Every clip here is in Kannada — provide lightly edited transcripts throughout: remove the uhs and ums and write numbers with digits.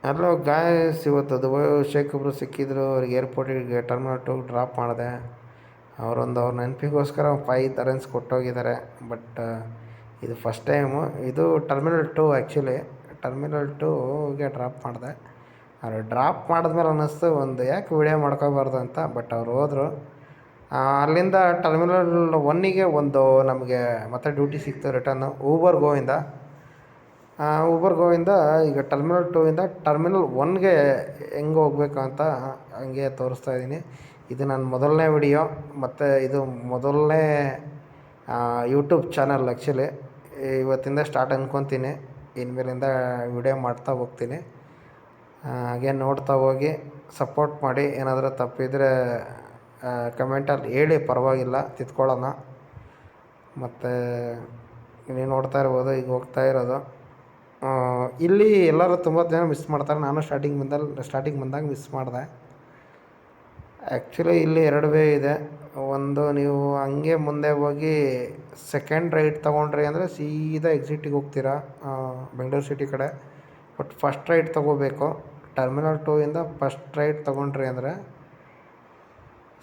ಹಲೋ ಗಾಯ್ಸ್, ಇವತ್ತು ದುಬೈ ಶೇಖ್ ಒಬ್ಬರು ಸಿಕ್ಕಿದ್ರು. ಅವ್ರಿಗೆ ಏರ್ಪೋರ್ಟಿಗೆ ಟರ್ಮಿನಲ್ 2 ಡ್ರಾಪ್ ಮಾಡಿದೆ. ಅವ್ರ ನೆನಪಿಗೋಸ್ಕರ 5 ತರೆನ್ಸ್ ಕೊಟ್ಟೋಗಿದ್ದಾರೆ. ಬಟ್ ಇದು ಫಸ್ಟ್ ಟೈಮು. ಇದು ಟರ್ಮಿನಲ್ 2 ಆ್ಯಕ್ಚುಲಿ. ಟರ್ಮಿನಲ್ 2ಗೆ ಡ್ರಾಪ್ ಮಾಡಿದೆ. ಅವ್ರು ಡ್ರಾಪ್ ಮಾಡಿದ್ಮೇಲೆ ಅನ್ನಿಸ್ತು ಯಾಕೆ ವಿಡಿಯೋ ಮಾಡ್ಕೋಬಾರ್ದು ಅಂತ. ಬಟ್ ಅವ್ರು ಹೋದರು. ಅಲ್ಲಿಂದ ಟರ್ಮಿನಲ್ 1ಗೆ ನಮಗೆ ಮತ್ತೆ ಡ್ಯೂಟಿ ಸಿಕ್ತು ರಿಟರ್ನು ಊಬರ್ ಗೋವಿಂದ. ಈಗ ಟರ್ಮಿನಲ್ 2ಇಂದ ಟರ್ಮಿನಲ್ 1ಗೆ ಹೆಂಗೆ ಹೋಗ್ಬೇಕು ಅಂತ ಹಂಗೆ ತೋರಿಸ್ತಾ ಇದ್ದೀನಿ. ಇದು ನನ್ನ ಮೊದಲನೇ ವಿಡಿಯೋ, ಮತ್ತು ಇದು ಮೊದಲನೇ ಯೂಟ್ಯೂಬ್ ಚಾನಲ್ ಆ್ಯಕ್ಚುಲಿ. ಇವತ್ತಿಂದ ಸ್ಟಾರ್ಟ್ ಅಂದ್ಕೊತೀನಿ. ಇನ್ಮೇಲಿಂದ ವಿಡಿಯೋ ಮಾಡ್ತಾ ಹೋಗ್ತೀನಿ. ಹಾಗೆ ನೋಡ್ತಾ ಹೋಗಿ ಸಪೋರ್ಟ್ ಮಾಡಿ. ಏನಾದರೂ ತಪ್ಪಿದರೆ ಕಮೆಂಟಲ್ಲಿ ಹೇಳಿ, ಪರವಾಗಿಲ್ಲ, ತಿದ್ಕೊಳ್ಳೋಣ. ಮತ್ತು ನೀವು ನೋಡ್ತಾ ಇರ್ಬೋದು, ಈಗ ಹೋಗ್ತಾ ಇರೋದು. ಇಲ್ಲಿ ಎಲ್ಲರೂ ತುಂಬ ಜನ ಮಿಸ್ ಮಾಡ್ತಾರೆ. ನಾನು ಸ್ಟಾರ್ಟಿಂಗ್ ಬಂದಾಗ ಮಿಸ್ ಮಾಡಿದೆ. ಆ್ಯಕ್ಚುಲಿ ಇಲ್ಲಿ 2 ವೇ ಇದೆ. ಒಂದು, ನೀವು ಹಂಗೆ ಮುಂದೆ ಹೋಗಿ ಸೆಕೆಂಡ್ ರೈಟ್ ತೊಗೊಂಡ್ರಿ ಅಂದರೆ ಸೀದಾ ಎಕ್ಸಿಟಿಗೆ ಹೋಗ್ತೀರಾ ಬೆಂಗಳೂರು ಸಿಟಿ ಕಡೆ. ಬಟ್ ಫಸ್ಟ್ ರೈಟ್ ತೊಗೋಬೇಕು. ಟರ್ಮಿನಲ್ 2ಇಂದ ಫಸ್ಟ್ ರೈಟ್ ತೊಗೊಂಡ್ರಿ ಅಂದರೆ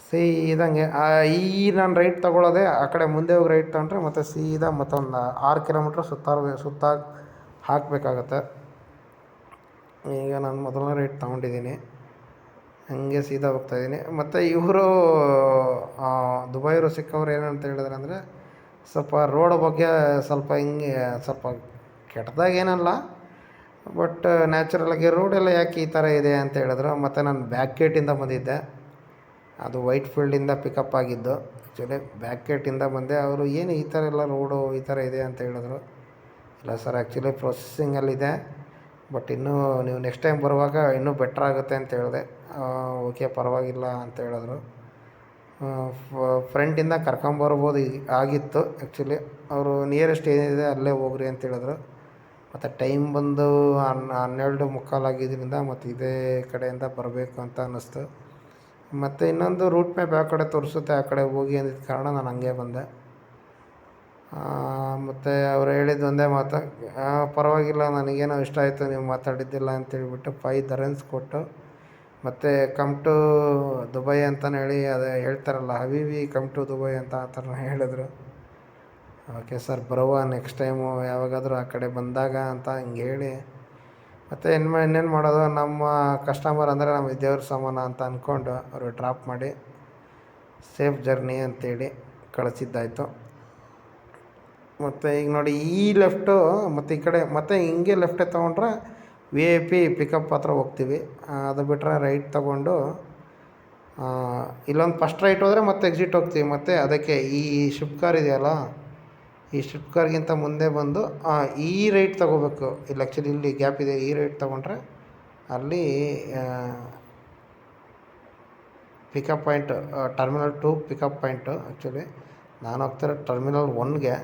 ಸೀದಂಗೆ ನಾನು ರೈಟ್ ತೊಗೊಳ್ಳೋದೆ ಆ ಕಡೆ. ಮುಂದೆ ಹೋಗಿ ರೈಟ್ ತೊಗೊಂಡ್ರೆ ಮತ್ತು ಸೀದಾ ಮತ್ತೊಂದು 6 ಕಿಲೋಮೀಟ್ರ್ ಸುತ್ತ ಹಾಕಬೇಕಾಗತ್ತೆ. ಈಗ ನಾನು ಮೊದಲನೇ ರೈಟ್ ತೊಗೊಂಡಿದ್ದೀನಿ. ಹಂಗೆ ಸೀದಾ ಹೋಗ್ತಾಯಿದ್ದೀನಿ. ಮತ್ತು ಇವರು ದುಬೈಯವರು ಸಿಕ್ಕವ್ರು ಏನಂತ ಹೇಳಿದ್ರೆ ಅಂದರೆ, ಸ್ವಲ್ಪ ರೋಡ್ ಬಗ್ಗೆ ಸ್ವಲ್ಪ ಹಿಂಗೆ ಸ್ವಲ್ಪ ಕೆಟ್ಟದಾಗೇನಲ್ಲ, ಬಟ್ ನ್ಯಾಚುರಲಾಗಿ ರೋಡೆಲ್ಲ ಯಾಕೆ ಈ ಥರ ಇದೆ ಅಂತ ಹೇಳಿದ್ರು. ಮತ್ತು ನಾನು ಬ್ಯಾಕ್ ಗೇಟಿಂದ ಬಂದಿದ್ದೆ. ಅದು ವೈಟ್ ಫೀಲ್ಡಿಂದ ಪಿಕಪ್ ಆಗಿದ್ದು. ಆ್ಯಕ್ಚುಲಿ ಬ್ಯಾಕ್ ಗೇಟಿಂದ ಬಂದೆ. ಅವರು ಏನು ಈ ಥರ ಎಲ್ಲ ರೋಡು ಈ ಥರ ಇದೆ ಅಂತ ಹೇಳಿದ್ರು. ಇಲ್ಲ ಸರ್, ಆ್ಯಕ್ಚುಲಿ ಪ್ರೊಸೆಸಿಂಗಲ್ಲಿದೆ, ಬಟ್ ಇನ್ನೂ ನೀವು ನೆಕ್ಸ್ಟ್ ಟೈಮ್ ಬರುವಾಗ ಇನ್ನೂ ಬೆಟ್ರಾಗುತ್ತೆ ಅಂತ ಹೇಳಿದೆ. ಓಕೆ, ಪರವಾಗಿಲ್ಲ ಅಂತ ಹೇಳಿದ್ರು. ಫ್ರೆಂಡಿಂದ ಕರ್ಕೊಂಬರ್ಬೋದು ಆಗಿತ್ತು ಆ್ಯಕ್ಚುಲಿ. ಅವರು ನಿಯರೆಸ್ಟ್ ಏನಿದೆ ಅಲ್ಲೇ ಹೋಗ್ರಿ ಅಂತ ಹೇಳಿದ್ರು. ಮತ್ತು ಟೈಮ್ ಬಂದು 12:15 ಆಗಿದ್ದರಿಂದ ಮತ್ತು ಇದೇ ಕಡೆಯಿಂದ ಬರಬೇಕು ಅಂತ ಅನ್ನಿಸ್ತು. ಮತ್ತು ಇನ್ನೊಂದು ರೂಟ್ ಮ್ಯಾಪ್ ಯಾವ ಕಡೆ ತೋರಿಸುತ್ತೆ ಆ ಕಡೆ ಹೋಗಿ ಅಂದಿದ್ದ ಕಾರಣ ನಾನು ಹಂಗೆ ಬಂದೆ. ಮತ್ತು ಅವ್ರು ಹೇಳಿದ್ದು ಒಂದೇ ಮಾತು, ಪರವಾಗಿಲ್ಲ, ನನಗೇನೋ ಇಷ್ಟ ಆಯಿತು ನೀವು ಮಾತಾಡಿದ್ದಿಲ್ಲ ಅಂತೇಳ್ಬಿಟ್ಟು 5 ದರೆನ್ಸ್ ಕೊಟ್ಟು, ಮತ್ತು ಕಮ್ ಟು ದುಬೈ ಅಂತಲೇ ಹೇಳಿ, ಅದೇ ಹೇಳ್ತಾರಲ್ಲ, ಹಬೀಬಿ ಕಮ್ ಟು ದುಬೈ ಅಂತ ಆ ಥರ ಹೇಳಿದ್ರು. ಓಕೆ ಸರ್, ಬರುವ ನೆಕ್ಸ್ಟ್ ಟೈಮು ಯಾವಾಗಾದರೂ ಆ ಕಡೆ ಬಂದಾಗ ಅಂತ ಹಿಂಗೆ ಹೇಳಿ, ಮತ್ತು ಇನ್ನೇನು ಮಾಡೋದು, ನಮ್ಮ ಕಸ್ಟಮರ್ ಅಂದರೆ ನಮ್ಮ ದೇವ್ರ ಸಮಾನ ಅಂತ ಅಂದ್ಕೊಂಡು ಅವರು ಡ್ರಾಪ್ ಮಾಡಿ ಸೇಫ್ ಜರ್ನಿ ಅಂತೇಳಿ ಕಳಿಸಿದ್ದಾಯಿತು. ಮತ್ತು ಈಗ ನೋಡಿ, ಈ ಲೆಫ್ಟು ಮತ್ತು ಈ ಕಡೆ ಮತ್ತು ಹಿಂಗೆ ಲೆಫ್ಟೇ ತೊಗೊಂಡ್ರೆ VIP ಪಿಕಪ್ ಹತ್ರ ಹೋಗ್ತೀವಿ. ಅದು ಬಿಟ್ಟರೆ ರೈಟ್ ತೊಗೊಂಡು ಇಲ್ಲೊಂದು ಫಸ್ಟ್ ರೈಟ್ ಹೋದರೆ ಮತ್ತೆ ಎಕ್ಸಿಟ್ ಹೋಗ್ತೀವಿ. ಮತ್ತು ಅದಕ್ಕೆ ಈ ಶಿಫ್ಟ್ ಕಾರ್ ಇದೆಯಲ್ಲ, ಈ ಶಿಫ್ಟ್ ಕಾರ್ಗಿಂತ ಮುಂದೆ ಬಂದು ಈ ರೈಟ್ ತೊಗೋಬೇಕು. ಇಲ್ಲಿ ಆ್ಯಕ್ಚುಲಿ ಇಲ್ಲಿ ಗ್ಯಾಪ್ ಇದೆ. ಈ ರೈಟ್ ತೊಗೊಂಡ್ರೆ ಅಲ್ಲಿ pickup point, terminal 2 pickup point. Actually ನಾನು ಹೋಗ್ತಿರೋ ಟರ್ಮಿನಲ್ 1ಗೆ.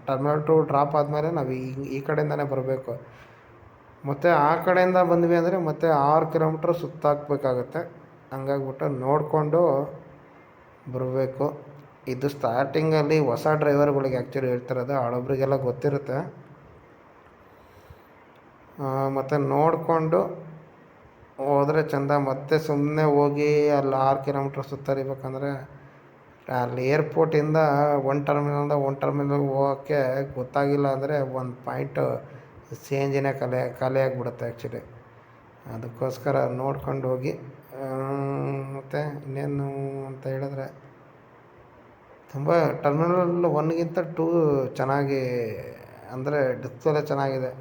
ಟರ್ಮಿನಲ್ 2 ಡ್ರಾಪ್ ಆದಮೇಲೆ ನಾವು ಈ ಕಡೆಯಿಂದನೇ ಬರಬೇಕು. ಮತ್ತು ಆ ಕಡೆಯಿಂದ ಬಂದ್ವಿ ಅಂದರೆ ಮತ್ತೆ 6 ಕಿಲೋಮೀಟ್ರ್ ಸುತ್ತಾಕಬೇಕಾಗತ್ತೆ. ಹಂಗಾಗ್ಬಿಟ್ಟು ನೋಡಿಕೊಂಡು ಬರಬೇಕು. ಇದು ಸ್ಟಾರ್ಟಿಂಗಲ್ಲಿ ಹೊಸ ಡ್ರೈವರ್ಗಳಿಗೆ ಆ್ಯಕ್ಚುಲಿ ಹೇಳ್ತಿರೋದು, ಹಳಬ್ರಿಗೆಲ್ಲ ಗೊತ್ತಿರುತ್ತೆ. ಮತ್ತು ನೋಡಿಕೊಂಡು ಹೋದರೆ ಚೆಂದ. ಮತ್ತು ಸುಮ್ಮನೆ ಹೋಗಿ ಅಲ್ಲಿ 6 ಕಿಲೋಮೀಟ್ರ್ ಸುತ್ತರಿಬೇಕಂದ್ರೆ ಅಲ್ಲಿ ಏರ್ಪೋರ್ಟಿಂದ ಒಂದು ಟರ್ಮಿನಲ್ಗೆ ಹೋಗೋಕ್ಕೆ ಗೊತ್ತಾಗಿಲ್ಲ ಅಂದರೆ ಒಂದು ಪಾಯಿಂಟು CNG ಖಾಲಿ ಆಗಿಬಿಡುತ್ತೆ ಆ್ಯಕ್ಚುಲಿ. ಅದಕ್ಕೋಸ್ಕರ ನೋಡ್ಕೊಂಡು ಹೋಗಿ. ಮತ್ತು ಇನ್ನೇನು ಅಂತ ಹೇಳಿದ್ರೆ, ತುಂಬ ಟರ್ಮಿನಲ್ 1ಗಿಂತ 2 ಚೆನ್ನಾಗಿ, ಅಂದರೆ ಡಿಸ್ಪ್ಲೇ ಚೆನ್ನಾಗಿದೆ.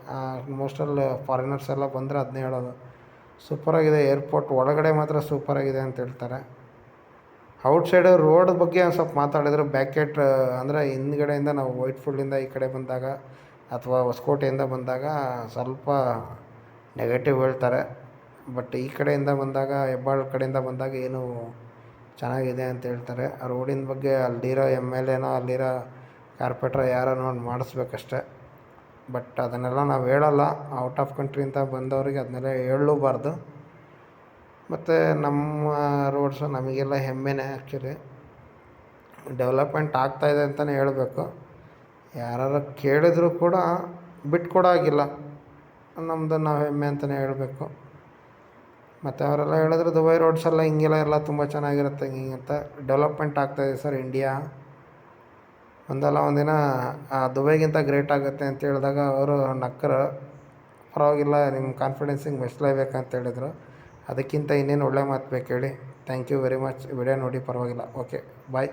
ಮೋಸ್ಟಲ್ಲಿ ಫಾರಿನರ್ಸ್ ಎಲ್ಲ ಬಂದರೆ ಅದನ್ನೇ ಹೇಳೋದು, ಸೂಪರಾಗಿದೆ. ಏರ್ಪೋರ್ಟ್ ಒಳಗಡೆ ಮಾತ್ರ ಸೂಪರಾಗಿದೆ ಅಂತ ಹೇಳ್ತಾರೆ. ಔಟ್ಸೈಡು ರೋಡ್ ಬಗ್ಗೆ ಒಂದು ಸ್ವಲ್ಪ ಮಾತಾಡಿದ್ರು. ಬ್ಯಾಕ್ ಗೇಟ್ ಅಂದರೆ ಹಿಂದ್ಗಡೆಯಿಂದ ನಾವು ವೈಟ್ ಫೀಲ್ಡಿಂದ ಈ ಕಡೆ ಬಂದಾಗ ಅಥವಾ ಹೊಸಕೋಟೆಯಿಂದ ಬಂದಾಗ ಸ್ವಲ್ಪ ನೆಗೆಟಿವ್ ಹೇಳ್ತಾರೆ. ಬಟ್ ಈ ಕಡೆಯಿಂದ ಬಂದಾಗ, ಹೆಬ್ಬಾಳ ಕಡೆಯಿಂದ ಬಂದಾಗ ಏನು ಚೆನ್ನಾಗಿದೆ ಅಂತ ಹೇಳ್ತಾರೆ. ಆ ರೋಡಿನ ಬಗ್ಗೆ ಅಲ್ಲಿರೋ MLA ಅಲ್ಲಿರೋ ಕಾರ್ಪೊರೇಟ್ರ್ ಯಾರೋ ನೋಡಿ ಮಾಡಿಸ್ಬೇಕಷ್ಟೆ. ಬಟ್ ಅದನ್ನೆಲ್ಲ ನಾವು ಹೇಳೋಲ್ಲ. ಔಟ್ ಆಫ್ ಕಂಟ್ರಿಯಿಂದ ಬಂದವರಿಗೆ ಅದನ್ನೆಲ್ಲ ಹೇಳಲೂಬಾರ್ದು. ಮತ್ತು ನಮ್ಮ ರೋಡ್ಸು ನಮಗೆಲ್ಲ ಹೆಮ್ಮೆನೇ ಆ್ಯಕ್ಚುಲಿ. ಡೆವಲಪ್ಮೆಂಟ್ ಆಗ್ತಾಯಿದೆ ಅಂತಲೇ ಹೇಳಬೇಕು. ಯಾರು ಕೇಳಿದರೂ ಕೂಡ ಬಿಟ್ಕೊಡೋ ಹಾಗಿಲ್ಲ. ನಮ್ಮದು ನಾವು ಹೆಮ್ಮೆ ಅಂತಲೇ ಹೇಳಬೇಕು. ಮತ್ತು ಅವರೆಲ್ಲ ಹೇಳಿದ್ರು ದುಬೈ ರೋಡ್ಸ್ ಎಲ್ಲ ಹಿಂಗೆಲ್ಲ ತುಂಬ ಚೆನ್ನಾಗಿರುತ್ತೆ ಹಿಂಗೆ ಅಂತ. ಡೆವಲಪ್ಮೆಂಟ್ ಆಗ್ತಾಯಿದೆ ಸರ್ ಇಂಡಿಯಾ, ಒಂದಲ್ಲ ಒಂದಿನ ದುಬೈಗಿಂತ ಗ್ರೇಟ್ ಆಗುತ್ತೆ ಅಂತ ಹೇಳಿದಾಗ ಅವರು ನಕ್ಕರು. ಪರವಾಗಿಲ್ಲ, ನಿಮ್ಮ ಕಾನ್ಫಿಡೆನ್ಸಿಗೆ ಮೆಚ್ಚಲೇಬೇಕಂತ ಹೇಳಿದರು. ಅದಕ್ಕಿಂತ ಇನ್ನೇನು ಒಳ್ಳೆ ಮಾತು ಬೇಕು ಹೇಳಿ. Thank you very much. Video ನೋಡಿ ಪರವಾಗಿಲ್ಲ. ಓಕೆ ಬಾಯ್.